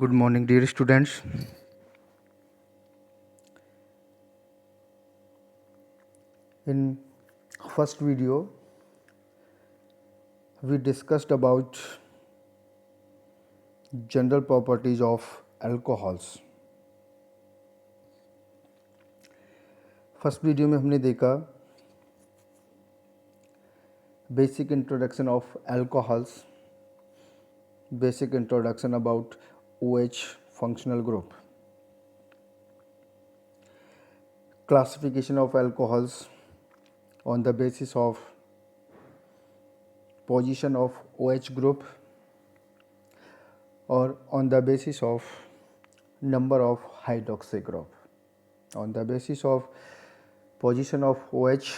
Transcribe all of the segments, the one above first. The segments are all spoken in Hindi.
Good morning, dear students. In first video, we discussed about general properties of alcohols. First video में हमने देखा basic introduction of alcohols, basic introduction about OH functional group, classification of alcohols on the basis of position of OH group or on the basis of number of hydroxy group. On the basis of position of OH,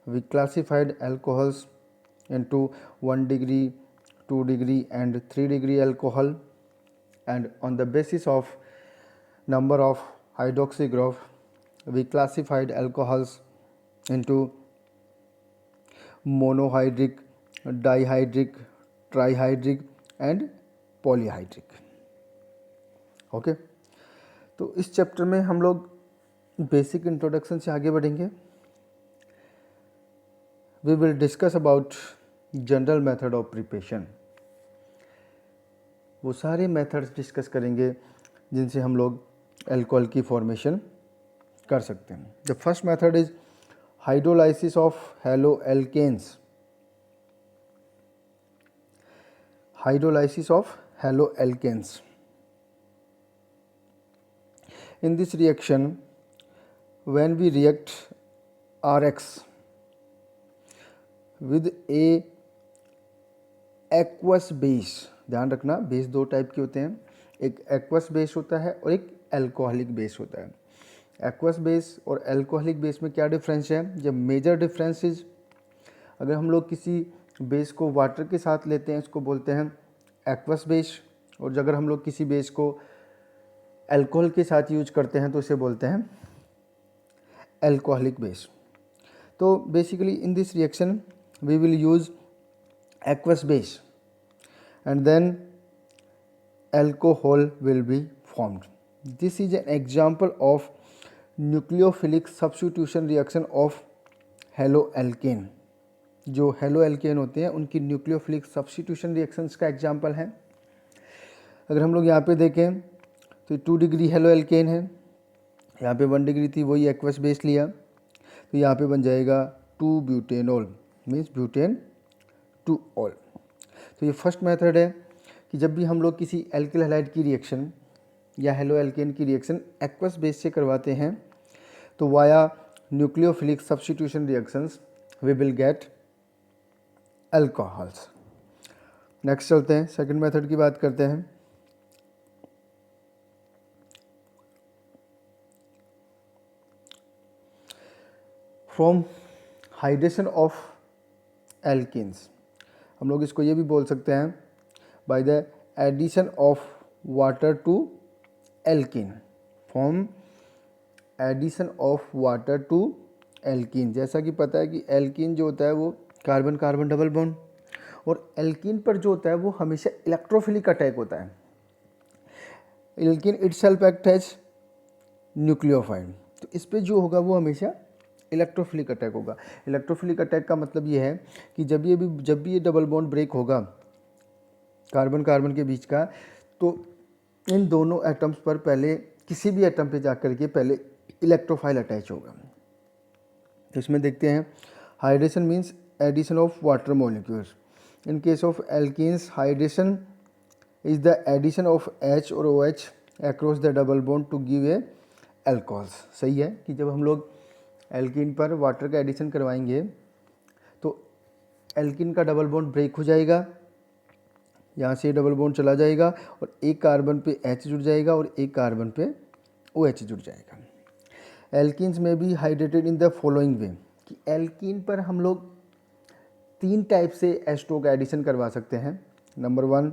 we classified alcohols into 1 degree, 2 degree and 3 degree alcohol, and on the basis of number of hydroxy group, we classified alcohols into monohydric, dihydric, trihydric and polyhydric. Okay तो इस चैप्टर में हम लोग बेसिक इंट्रोडक्शन से आगे बढ़ेंगे. We will discuss about general method of preparation. वो सारे मेथड्स डिस्कस करेंगे जिनसे हम लोग अल्कोहल की फॉर्मेशन कर सकते हैं. The first method is hydrolysis of haloalkanes. Hydrolysis of haloalkanes. In this reaction, when we react RX with a aqueous base, ध्यान रखना बेस दो टाइप के होते हैं, एक एक्वस बेस होता है और एक अल्कोहलिक बेस होता है. एक्वस बेस और अल्कोहलिक बेस में क्या डिफरेंस है? जब मेजर डिफरेंस इज, अगर हम लोग किसी बेस को वाटर के साथ लेते हैं इसको बोलते हैं एक्वस बेस, और अगर हम लोग किसी बेस को अल्कोहल के साथ यूज करते हैं तो इसे बोलते हैं अल्कोहलिक बेस. तो basically in this reaction we will use aqueous base and then alcohol will be formed. This is an example of nucleophilic substitution reaction of haloalkane. जो हेलोएल्केन होते हैं उनकी न्यूक्लियोफिलिक सब्स्टिट्यूशन रिएक्शंस का एग्जाम्पल है. अगर हम लोग यहाँ पे देखें तो 2 डिग्री हेलोएल्केन है, यहाँ पे 1 डिग्री थी, वही एक्वस बेस लिया तो यहाँ पे बन जाएगा 2 ब्यूटेनॉल, मीन्स ब्यूटेन 2 ऑल. तो ये फर्स्ट मेथड है कि जब भी हम लोग किसी एल्किल हैलाइड की रिएक्शन या हेलोएल्केन की रिएक्शन एक्वस बेस से करवाते हैं तो via nucleophilic substitution reactions we will get alcohols. Next चलते हैं, सेकंड मेथड की बात करते हैं. फ्रॉम हाइड्रेशन ऑफ एल्केन्स, हम लोग इसको ये भी बोल सकते हैं by the addition of water to alkene. From addition of water to alkene, जैसा कि पता है कि एल्कीन जो होता है वो कार्बन कार्बन डबल बॉन्ड, और एल्कीन पर जो होता है वो हमेशा इलेक्ट्रोफिलिक अटैक होता है. Alkene itself act as nucleophile, तो इस पर जो होगा वो हमेशा इलेक्ट्रोफिलिक अटैक होगा. इलेक्ट्रोफिलिक अटैक का मतलब ये है कि जब भी ये डबल बॉन्ड ब्रेक होगा कार्बन कार्बन के बीच का, तो इन दोनों एटम्स पर पहले किसी भी एटम पे जाकर के पहले इलेक्ट्रोफाइल अटैच होगा. तो इसमें देखते हैं hydration means addition of water molecules. In case of alkenes hydration is the addition of H और OH across the double bond to give a alcohols. सही है कि जब हम लोग एल्कीन पर वाटर का एडिशन करवाएंगे तो एल्कीन का डबल बॉन्ड ब्रेक हो जाएगा, यहाँ से डबल बॉन्ड चला जाएगा और एक कार्बन पे H जुड़ जाएगा और एक कार्बन पे OH जुड़ जाएगा. एल्कीन्स में भी हाइड्रेटेड इन द फॉलोइंग वे, कि एल्कीन पर हम लोग 3 टाइप से एस्टो का एडिशन करवा सकते हैं. Number 1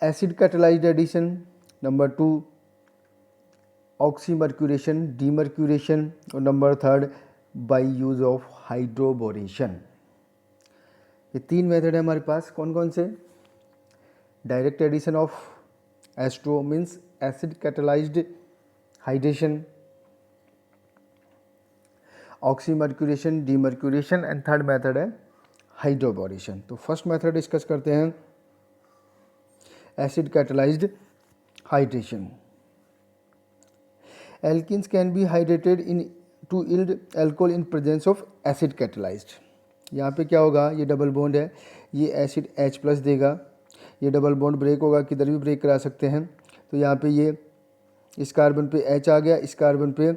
acid catalysed addition, number 2 oxymercuration demercuration, और number 3 by use of hydroboration. ये 3 मेथड है हमारे पास. कौन कौन से? Direct addition of H2O means acid catalysed hydration, oxymercuration, demercuration and third method है हाइड्रोबोरेशन। तो फर्स्ट मेथड डिस्कस करते हैं, acid catalysed hydration. Alkenes can be hydrated in to yield alcohol in presence of acid catalysed. यहाँ पे क्या होगा, ये डबल बॉन्ड है, ये एसिड H+ देगा, ये डबल बॉन्ड ब्रेक होगा, किधर भी ब्रेक करा सकते हैं। तो यहाँ पे ये इस कार्बन पे H आ गया, इस कार्बन पे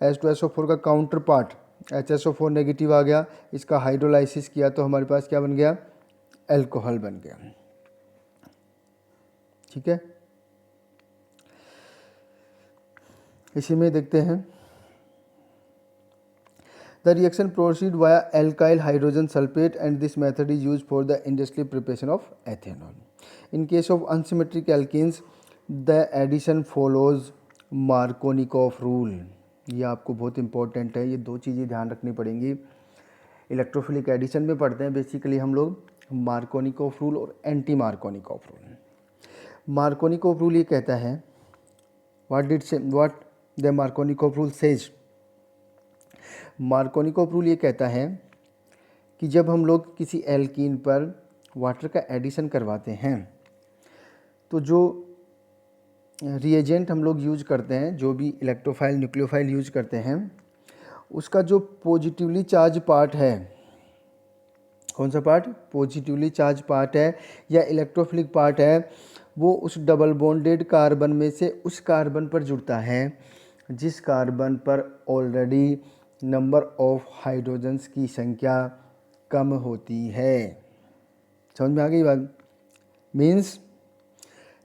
H2SO4 का काउंटर पार्ट HSO4 नेगेटिव आ गया, इसका हाइड्रोलाइसिस किया तो हमारे पास क्या बन गया, एल्कोहल बन गया। ठीक है, इसी में देखते हैं, the reaction proceed via alkyl hydrogen sulphate and this method is use for the industrial preparation of ethanol. In case of unsymmetric alkenes the addition follows Markovnikov rule. ये आपको बहुत इंपॉर्टेंट है, ये दो चीज़ें ध्यान रखनी पड़ेंगी। इलेक्ट्रोफिलिक एडिशन में पढ़ते हैं बेसिकली हम लोग मार्कोनिकॉफ रूल और anti Markovnikov rule. Markovnikov rule ये कहता है, what the Markovnikov rule says. Markovnikov rule ये कहता है कि जब हम लोग किसी एल्कीन पर वाटर का एडिशन करवाते हैं तो जो रिएजेंट हम लोग यूज करते हैं, जो भी इलेक्ट्रोफाइल न्यूक्लियोफाइल यूज करते हैं, उसका जो पॉजिटिवली चार्ज पार्ट है, कौन सा पार्ट, पॉजिटिवली चार्ज पार्ट है या इलेक्ट्रोफिलिक पार्ट है, वो उस डबल बॉन्डेड कार्बन में से उस कार्बन पर जुड़ता है जिस कार्बन पर ऑलरेडी नंबर ऑफ हाइड्रोजन्स की संख्या कम होती है। समझ में आ गई बात? Means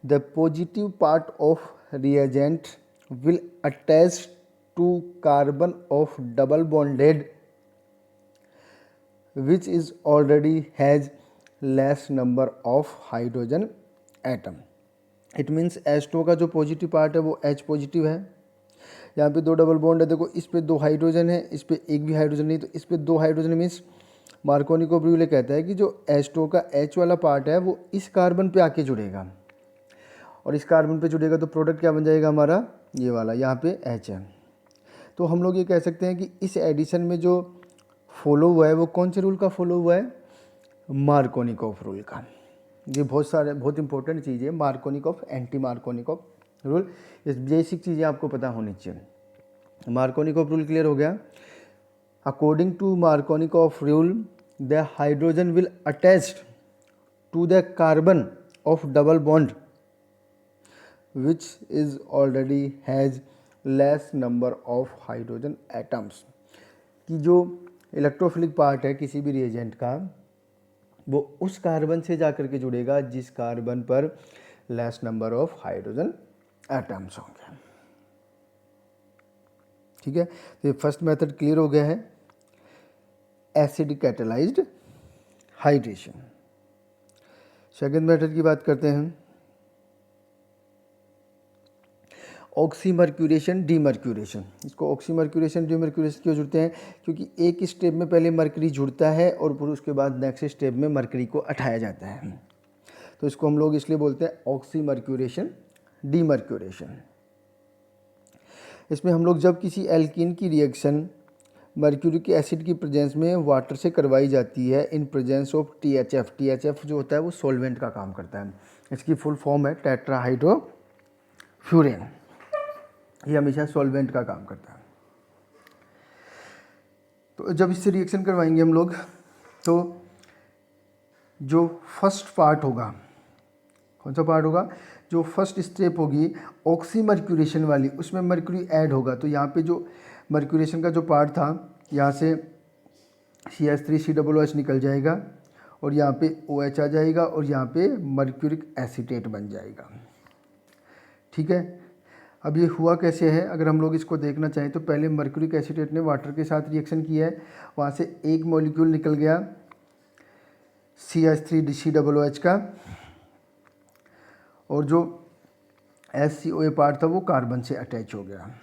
the positive part of reagent will attach to carbon of double bonded which is already has less number of hydrogen atom. It means H2 का जो पॉजिटिव पार्ट है वो H पॉजिटिव है, यहाँ पे दो डबल बॉन्ड है, देखो इस पे दो हाइड्रोजन है, इस पे एक भी हाइड्रोजन नहीं, तो इस पे दो हाइड्रोजन। मीन्स मार्कोनिकॉफ रूल कहता है कि जो H2 का H वाला पार्ट है वो इस कार्बन पे आके जुड़ेगा और इस कार्बन पे जुड़ेगा तो प्रोडक्ट क्या बन जाएगा हमारा, ये वाला, यहाँ पे H है। तो हम लोग ये कह सकते हैं कि इस एडिशन में जो फॉलो हुआ है वो कौन से रूल का फॉलो हुआ है, मार्कोनिकॉफ रूल का। ये बहुत इंपॉर्टेंट चीज़ है, मार्कोनिकॉफ एंटी मार्कोनिकॉफ रूल। इस बेसिक चीज़ें आपको पता होनी चाहिए। मार्कोनिकॉफ रूल क्लियर हो गया। According to Markovnikov rule the hydrogen will attached to the carbon of double bond which is already has less number of hydrogen atoms. कि जो इलेक्ट्रोफिलिक पार्ट है किसी भी रिएजेंट का वो उस कार्बन से जाकर के जुड़ेगा जिस कार्बन पर less number of hydrogen atoms होंगे। ठीक है, तो ये फर्स्ट मेथड क्लियर हो गया है, acid catalysed hydration. Second method की बात करते हैं, ऑक्सीमर्क्यूरेशन डीमर्क्यूरेशन। इसको ऑक्सीमर्क्यूरेशन डीमर्क्यूरेशन क्यों जुड़ते हैं, क्योंकि एक स्टेप में पहले मरकरी जुड़ता है और फिर उसके बाद नेक्स्ट स्टेप में मरकरी को हटाया जाता है, तो इसको हम लोग इसलिए बोलते हैं ऑक्सीमर्क्यूरेशन डीमर्क्यूरेशन। इसमें हम लोग जब किसी एल्कीन की रिएक्शन मर्क्यूरिक एसिड की प्रेजेंस में वाटर से करवाई जाती है इन प्रेजेंस ऑफ THF, THF जो होता है वो सॉल्वेंट का काम करता है, इसकी फुल फॉर्म है टेट्राहाइड्रोफ्यूरेन, ये हमेशा सॉल्वेंट का काम करता है। तो जब इससे रिएक्शन करवाएंगे हम लोग तो जो फर्स्ट पार्ट होगा, कौन सा पार्ट होगा, जो फर्स्ट स्टेप होगी ऑक्सीमर्क्यूरेशन वाली, उसमें मर्क्यूरी ऐड होगा। तो यहाँ पे जो मर्क्यूरेशन का जो पार्ट था यहाँ से CH3COOH निकल जाएगा और यहाँ पे OH आ जाएगा और यहाँ पे मर्क्यूरिक एसीटेट बन जाएगा। ठीक है, अब ये हुआ कैसे है, अगर हम लोग इसको देखना चाहें तो पहले मर्क्यूरिक एसीटेट ने वाटर के साथ रिएक्शन किया है, वहाँ से एक मॉलिक्यूल निकल गया CH3COOH का और जो HCOA पार्ट था वो कार्बन से अटैच हो गया।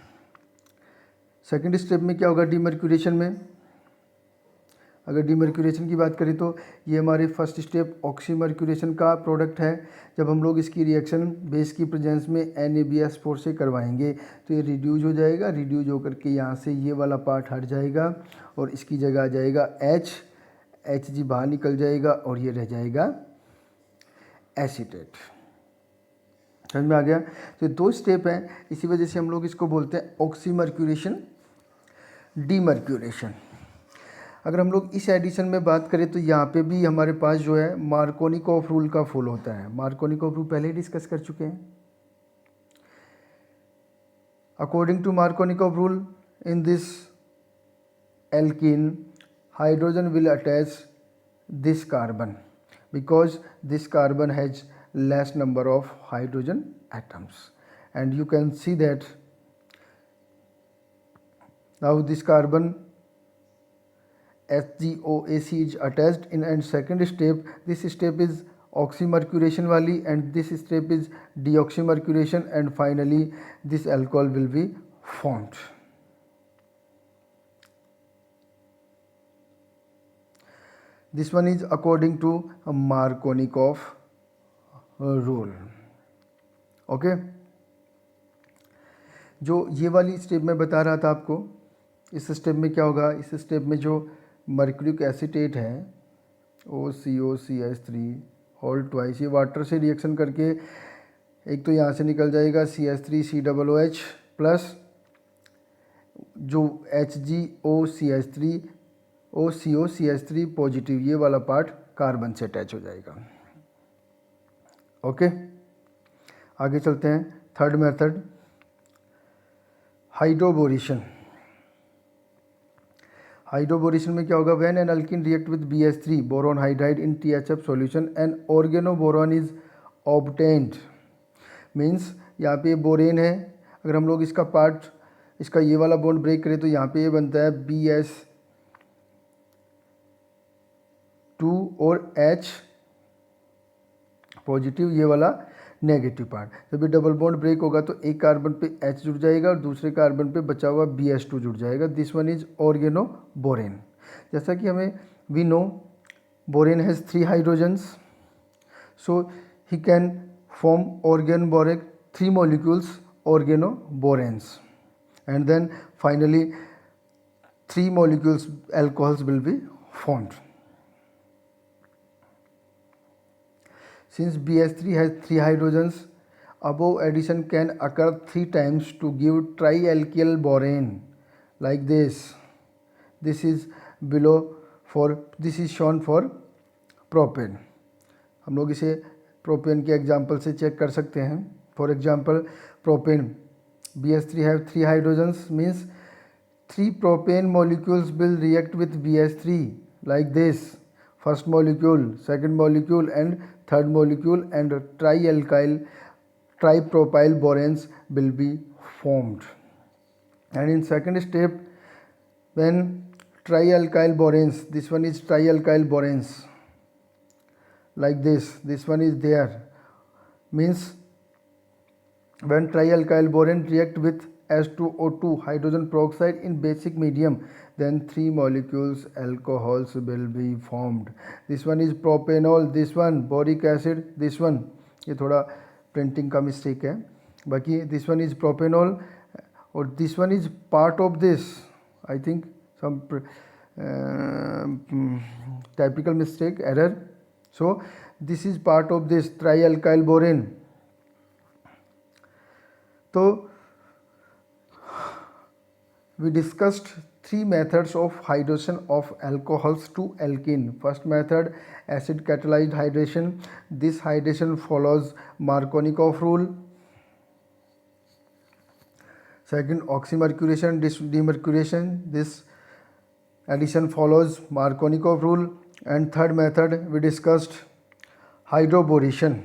सेकेंड स्टेप में क्या होगा, डीमर्क्यूरेशन में अगर डीमर्क्यूरेशन की बात करें तो ये हमारे फर्स्ट स्टेप ऑक्सीमर्क्यूरेशन का प्रोडक्ट है। जब हम लोग इसकी रिएक्शन बेस की प्रेजेंस में NaBH4 से करवाएंगे तो ये रिड्यूज हो जाएगा, रिड्यूज होकर के यहाँ से ये वाला पार्ट हट जाएगा और इसकी जगह आ जाएगा Hg बाहर निकल जाएगा और ये रह जाएगा एसीटेट। समझ में आ गया? तो 2 स्टेप हैं, इसी वजह से हम लोग इसको बोलते हैं ऑक्सीमर्क्यूरेशन, डीमर्क्यूरेशन। अगर हम लोग इस एडिशन में बात करें तो यहाँ पे भी हमारे पास जो है मार्कोनिकॉफ रूल का फॉल होता है। मार्कोनिकॉफ रूल पहले ही डिस्कस कर चुके हैं। According to Markovnikov rule in this alkene hydrogen will attach this carbon because this carbon has less number of hydrogen atoms, and you can see that now this carbon HgOAC is attached in, and second step, this step is oxymercuration wali and this step is deoxymercuration, and finally this alcohol will be formed. This one is according to Markovnikov rule. Okay, जो ये वाली स्टेप में बता रहा था आपको, इस स्टेप में क्या होगा, इस स्टेप में जो मर्क्यूरिक एसीटेट है OCOCH3 होल ट्वाइस, ये वाटर से रिएक्शन करके एक तो यहाँ से निकल जाएगा CH3COOH प्लस जो HgOCH3 OCOCH3 पॉजिटिव, ये वाला पार्ट कार्बन से अटैच हो जाएगा। ओके, आगे चलते हैं। Third method hydroboration. हाइड्रोबोरेशन में क्या होगा, when an alkene react with BH3 boron hydride in THF solution and organoboron is obtained. Means यहाँ पे बोरेन है, अगर हम लोग इसका पार्ट, इसका ये वाला बॉन्ड ब्रेक करें तो यहाँ पे ये बनता है BH2 और H पॉजिटिव, ये वाला नेगेटिव पार्ट। जब ये डबल बॉन्ड ब्रेक होगा तो एक कार्बन पे H जुड़ जाएगा और दूसरे कार्बन पे बचा हुआ BH2 जुड़ जाएगा। This one is organoborane. जैसा कि हमें we know borane has 3 hydrogens, so he can form organoboric 3 molecules organoboranes, and then finally 3 molecules alcohols will be formed. Since BH3 has 3 hydrogens, above addition can occur 3 times to give trialkyl borane like this. This is below for, this is shown for propane. हम लोग इसे प्रोपेन के एग्जाम्पल से चेक कर सकते हैं। For example propane, BH3 have 3 hydrogens, means 3 propane molecules will react with BH3 like this. First molecule, second molecule and third molecule, and trialkyl tripropyl boranes will be formed. And in second step, when trialkyl boranes, this one is trialkyl boranes like this one is there, means when trialkyl borane react with H2O2 hydrogen peroxide in basic medium, then 3 molecules alcohols will be formed. This one is propanol, this one boric acid, this one, ये थोड़ा प्रिंटिंग का मिस्टेक है, बाकी this one is propanol और this one is part of this, I think some typical mistake, error. So this is part of this trialkyl borane. तो we discussed 3 methods of hydration of alcohols to alkene. First method, acid catalyzed hydration. This hydration follows Markovnikov rule. Second, oxymercuration, demercuration. This addition follows Markovnikov rule. And third method, we discussed hydroboration.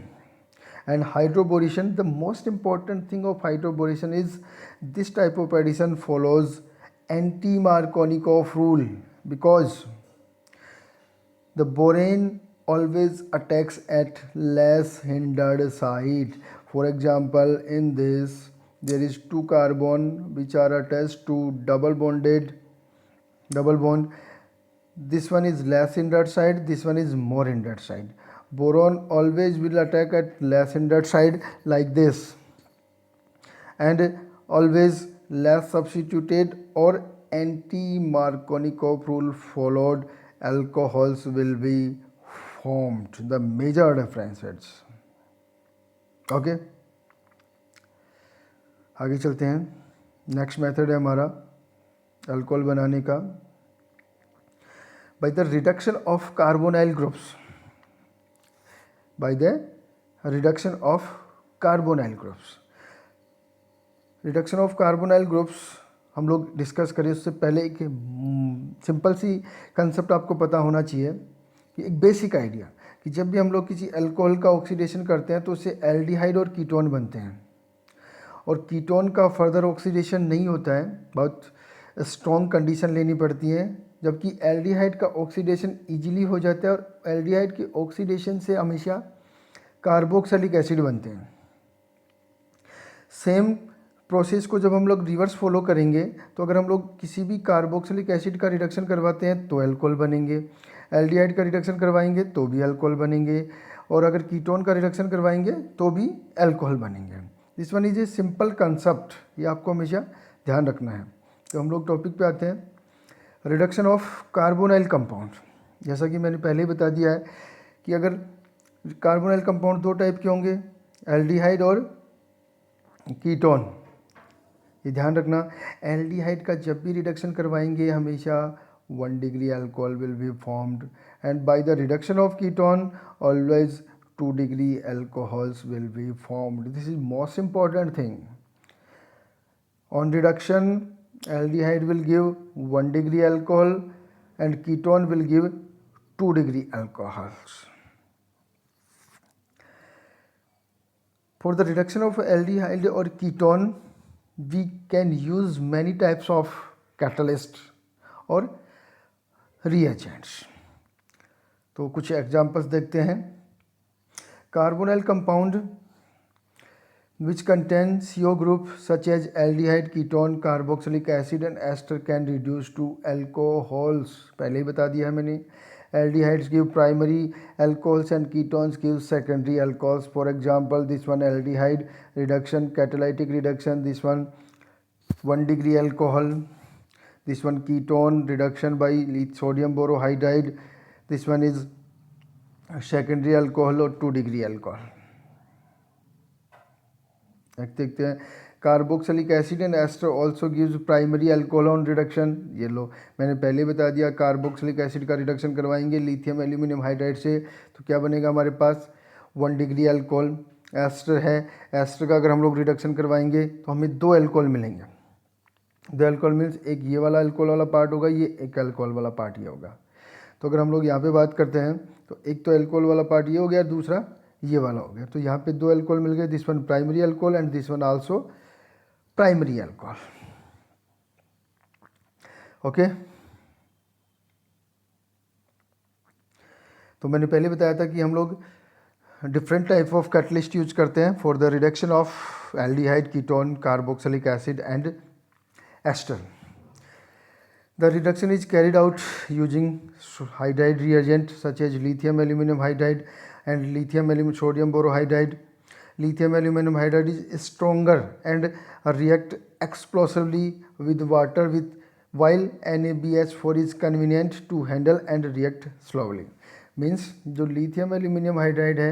And hydroboration, the most important thing of hydroboration is this type of addition follows anti-Markovnikov rule, because the borane always attacks at less hindered site. For example, in this there is 2 carbon which are attached to double bond. this one is less in that side, this one is more in that side. Boron always will attack at less in that side like this, and always less substituted or anti-Markovnikov rule followed alcohols will be formed. The major differences. Okay आगे चलते हैं. नेक्स्ट मेथड है हमारा अल्कोहल बनाने का by the reduction of carbonyl groups. By the reduction of carbonyl groups. Reduction of carbonyl groups हम लोग डिस्कस करें उससे पहले एक सिंपल सी कंसेप्ट आपको पता होना चाहिए कि एक बेसिक आइडिया कि जब भी हम लोग किसी अल्कोहल का ऑक्सीडेशन करते हैं तो उससे एल्डिहाइड और कीटोन बनते हैं, और कीटोन का फर्दर ऑक्सीडेशन नहीं होता है, बहुत स्ट्रॉन्ग कंडीशन लेनी पड़ती है, जबकि एल्डिहाइड का ऑक्सीडेशन इजीली हो जाता है, और एल्डिहाइड के ऑक्सीडेशन से हमेशा कार्बोक्सिलिक एसिड बनते हैं. सेम प्रोसेस को जब हम लोग रिवर्स फॉलो करेंगे तो अगर हम लोग किसी भी कार्बोक्सिलिक एसिड का रिडक्शन करवाते हैं तो अल्कोहल बनेंगे, एल्डिहाइड का रिडक्शन करवाएंगे तो भी अल्कोहल बनेंगे, और अगर कीटोन का रिडक्शन करवाएंगे तो भी अल्कोहल बनेंगे. This one is a simple concept, ये आपको हमेशा ध्यान रखना है. तो हम लोग टॉपिक पे आते हैं, रिडक्शन ऑफ कार्बोनाइल कंपाउंड. जैसा कि मैंने पहले ही बता दिया है कि अगर कार्बोनाइल कंपाउंड दो टाइप के होंगे, एल्डिहाइड और कीटोन. ये ध्यान रखना, एल्डिहाइड का जब भी रिडक्शन करवाएंगे हमेशा 1 degree alcohol will be formed, and bye the reduction of ketone always 2 degree alcohols will be formed. This is most important thing. On reduction aldehyde will give 1 degree alcohol and ketone will give 2 degree alcohols. For the reduction of aldehyde or ketone, we can use many types of catalysts or reagents. तो कुछ एग्जांपल्स देखते हैं. Carbonyl compound which contain CO group such as aldehyde, ketone, carboxylic acid and ester can reduce to alcohols. पहले ही बता दिया है मैंने. Aldehydes give primary alcohols and ketones give secondary alcohols. For example, this one aldehyde reduction, catalytic reduction, this one 1 degree alcohol, this one ketone reduction by sodium borohydride, this one is secondary alcohol or 2 degree alcohol. देखते हैं, carboxylic acid and ester also gives primary alcohol on reduction. ये लो मैंने पहले बता दिया, कार्बोक्सिलिक एसिड का रिडक्शन करवाएंगे लिथियम एल्यूमिनियम हाइड्राइड से तो क्या बनेगा हमारे पास 1 डिग्री अल्कोहल. एस्टर है, एस्टर का अगर हम लोग रिडक्शन करवाएंगे तो हमें 2 अल्कोहल मिलेंगे. 2 अल्कोहल मीन्स एक ये वाला अल्कोहल वाला पार्ट होगा, ये एक अल्कोहल वाला पार्ट ये होगा. तो अगर हम लोग यहाँ पे बात करते हैं तो एक तो अल्कोहल वाला पार्ट ये हो गया, दूसरा ये वाला हो गया. तो यहाँ पे 2 अल्कोहल मिल गए, this one primary alcohol and this one also primary alcohol. Okay, तो मैंने पहले बताया था कि हम लोग different type of catalyst use करते हैं for the reduction of aldehyde, ketone, carboxylic acid and ester. The reduction is carried out using hydride reagent such as lithium aluminum hydride and lithium aluminum sodium borohydride. Lithium aluminum hydride is stronger and react explosively with water with while NaBH4 is convenient to handle and react slowly. Means जो lithium aluminum hydride है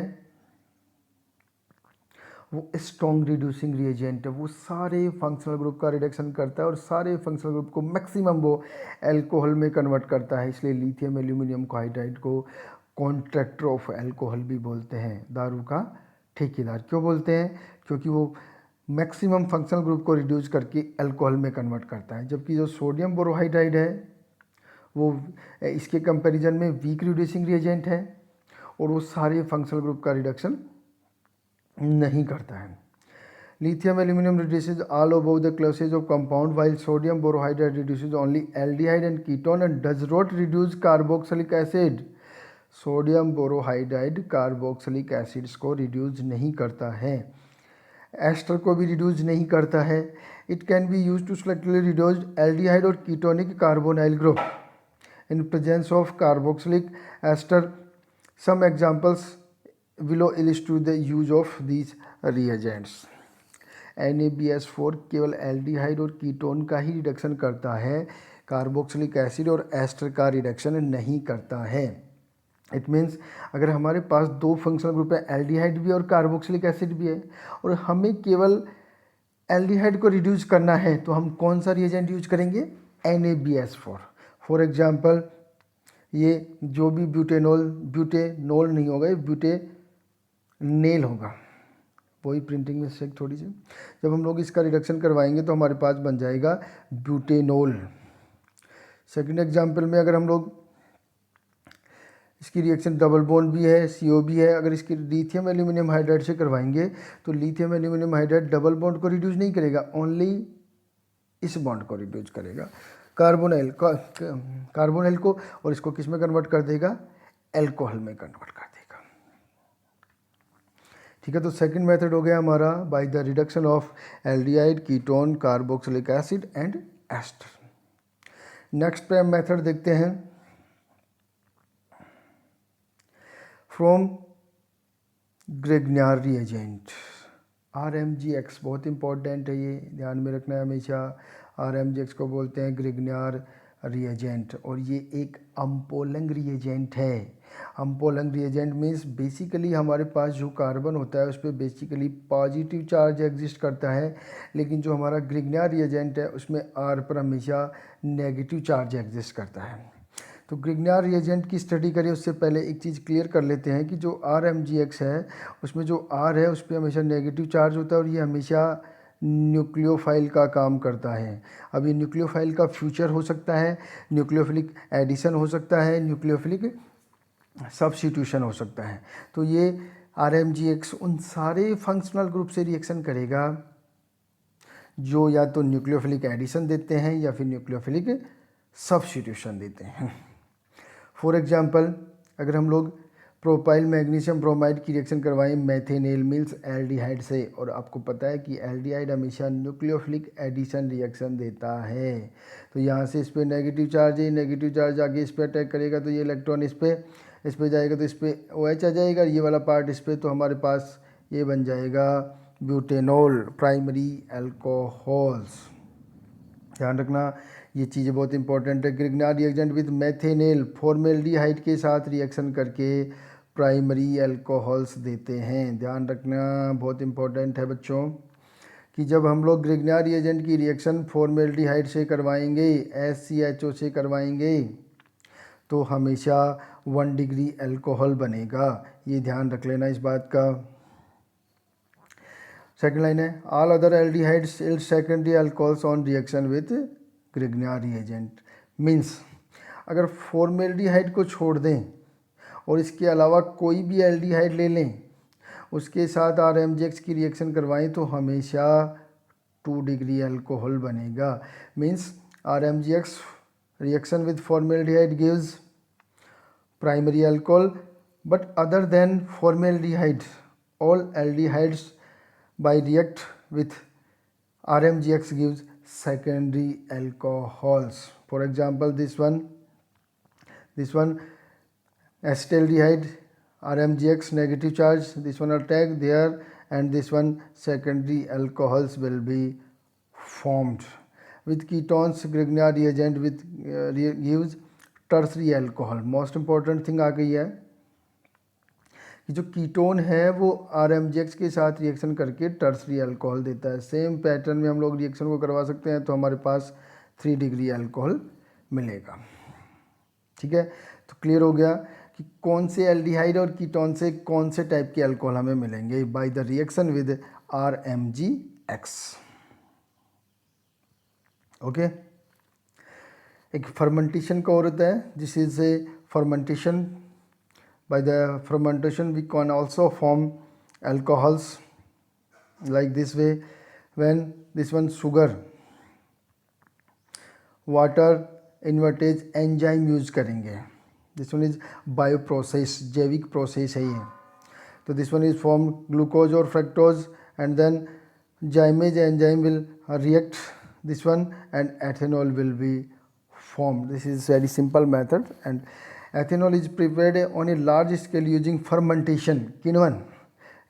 वो स्ट्रॉन्ग रिड्यूसिंग रिएजेंट है, वो सारे फंक्शनल ग्रुप का रिडक्शन करता है और सारे फंक्शनल ग्रुप को मैक्सिमम वो अल्कोहल में कन्वर्ट करता है. इसलिए लिथियम एल्यूमिनियम हाइड्राइड को कॉन्ट्रैक्टर ऑफ अल्कोहल भी बोलते हैं, दारू का ठेकेदार. क्यों बोलते हैं? क्योंकि वो मैक्सिमम फंक्शनल ग्रुप को रिड्यूस करके अल्कोहल में कन्वर्ट करता है. जबकि जो सोडियम बोरोहाइड्राइड है वो इसके कंपैरिजन में वीक रिड्यूसिंग रिएजेंट है और वो सारे फंक्शनल ग्रुप का रिडक्शन नहीं करता है. Lithium aluminium reduces all above the classes of compound while sodium borohydride reduces only aldehyde and ketone and does not reduce carboxylic acid. Sodium borohydride carboxylic acids को रिड्यूस नहीं करता है, एस्टर को भी रिड्यूस नहीं करता है. It can be use to selectively reduce aldehyde और ketonic carbonyl group. in presence of carboxylic ester. Some examples below illustrate the use of these reagents. NaBS4 केवल एल्डिहाइड और कीटोन का ही रिडक्शन करता है, कार्बोक्सिलिक एसिड और एस्टर का रिडक्शन नहीं करता है। इट मीन्स अगर हमारे पास दो फंक्शनल ग्रुप है, एल्डिहाइड भी और कार्बोक्सिलिक एसिड भी है, और हमें केवल एल्डिहाइड को रिड्यूस करना है, तो हम कौन सा रिएजेंट यूज करेंगे? NaBS4। फॉर एग्जांपल ये जो भी ब्यूटेनोल नहीं होगा, ये ब्यूटेनेल होगा, वही प्रिंटिंग मिस्टेक थोड़ी सी। जब हम लोग इसका रिडक्शन करवाएंगे तो हमारे पास बन जाएगा ब्यूटेनोल। सेकंड एग्जांपल में अगर हम लोग इसकी रिएक्शन डबल बॉन्ड भी है, CO भी है, अगर इसकी लिथियम एल्यूमिनियम हाइड्राइड से करवाएंगे तो lithium aluminium hydride double bond को रिड्यूस नहीं करेगा, ओनली इस बॉन्ड को रिड्यूस करेगा, कार्बोनेल को, और इसको किस में कन्वर्ट कर देगा? एल्कोहल में कन्वर्ट कर देगा। ठीक है, तो सेकंड मेथड हो गया हमारा by the reduction of aldehyde, ketone, carboxylic acid and ester. Next पे मेथड देखते हैं फ्रॉम ग्रिग्नार रिएजेंट। RMGX बहुत इंपॉर्टेंट है, ये ध्यान में रखना है हमेशा। RMGX को बोलते हैं ग्रिग्नार रिएजेंट, और ये एक अम्पोलंग रिएजेंट है। अम्पोलंग रिएजेंट मीन्स बेसिकली हमारे पास जो कार्बन होता है उस पर बेसिकली पॉजिटिव चार्ज एग्जिस्ट करता है, लेकिन जो हमारा ग्रिग्नार रिएजेंट है उसमें R पर हमेशा नेगेटिव चार्ज एग्जिस्ट करता है। तो ग्रिग्नार रिएजेंट की स्टडी करिए उससे पहले एक चीज़ क्लियर कर लेते हैं कि जो RMGX है उसमें जो R है उस पर हमेशा नेगेटिव चार्ज होता है, और ये हमेशा न्यूक्लियोफाइल का काम करता है। अब ये न्यूक्लियोफाइल का फ्यूचर हो सकता है, न्यूक्लियोफिलिक एडिशन हो सकता है, न्यूक्लियोफिलिक सब्स्टिट्यूशन हो सकता है। तो ये RMGX उन सारे फंक्शनल ग्रुप से रिएक्शन करेगा जो या तो न्यूक्लियोफिलिक एडिशन देते हैं या फिर न्यूक्लियोफिलिक सब्स्टिट्यूशन देते हैं। फॉर एग्जांपल अगर हम लोग प्रोपाइल मैग्नीशियम ब्रोमाइड की रिएक्शन करवाएं मेथेनेल मीन्स एल्डिहाइड से, और आपको पता है कि एल्डिहाइड हमेशा न्यूक्लियोफिलिक एडिशन रिएक्शन देता है, तो यहाँ से इस पर नेगेटिव चार्ज है, नेगेटिव चार्ज आगे इस पर अटैक करेगा तो ये इलेक्ट्रॉन इस पर जाएगा, तो इस पर OH आ जाएगा, ये वाला पार्ट इस पर, तो हमारे पास ये बन जाएगा ब्यूटेनोल, प्राइमरी अल्कोहल्स। ध्यान रखना ये चीज़ें बहुत इंपॉर्टेंट है। ग्रिग्नार रिएजेंट विद मेथेनेल फॉर्मेल्डिहाइड के साथ रिएक्शन करके प्राइमरी अल्कोहल्स देते हैं। ध्यान रखना बहुत इंपॉर्टेंट है बच्चों कि जब हम लोग ग्रिग्नार रिएजेंट की रिएक्शन फॉर्मेल्डिहाइड से करवाएंगे, SCHO से करवाएंगे, तो हमेशा 1 डिग्री अल्कोहल बनेगा, ये ध्यान रख लेना इस बात का। सेकेंड लाइन है all other aldehydes yield secondary alcohols on reaction with Grignard reagent. Means अगर फॉर्मेल्डिहाइड को छोड़ दें और इसके अलावा कोई भी एल्डिहाइड ले लें, उसके साथ RMGX की रिएक्शन करवाएं तो हमेशा 2 डिग्री अल्कोहल बनेगा। Means RMGX reaction with formaldehyde gives primary alcohol, but other than formaldehyde all aldehydes by react with RMGX gives secondary alcohols. For example, this one acetaldehyde, RMGX negative charge, this one attack there, and this one secondary alcohols will be formed. With ketones, Grignard reagent with gives tertiary alcohol. Most important thing आ गई है कि जो कीटोन है वो RMGX के साथ रिएक्शन करके टर्सरी अल्कोहल देता है। सेम पैटर्न में हम लोग रिएक्शन को करवा सकते हैं, तो हमारे पास 3 डिग्री अल्कोहल मिलेगा। ठीक है, तो क्लियर हो गया कि कौन से एल्डिहाइड और कीटोन से कौन से टाइप के अल्कोहल हमें मिलेंगे by the reaction with RMGX। Okay, एक फर्मेंटेशन का और होता है, this is a fermentation. By the fermentation we can also form alcohols like this way. When this one sugar, water, invertage enzyme use करेंगे, this one is bioprocess, जैविक प्रोसेस है ये, तो this one is formed glucose or fructose and then Zymes enzyme will react this one and ethanol will be formed. This is very simple method, and ethanol is prepared on a large scale using fermentation. किण्वन.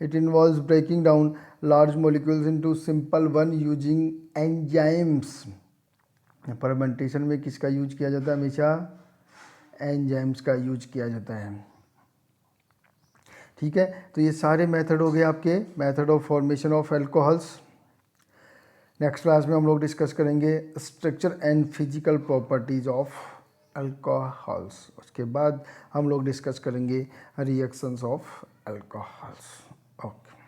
It involves breaking down large molecules into simple one using enzymes. Fermentation में किसका यूज किया जाता है? हमेशा एंजाइम्स का यूज किया जाता है. ठीक है, तो ये सारे मेथड हो गए आपके method of formation of alcohols. Next class में हम लोग डिस्कस करेंगे structure and physical properties of alcohols. उसके बाद हम लोग डिस्कस करेंगे रिएक्शंस ऑफ अल्कोहल्स. ओके.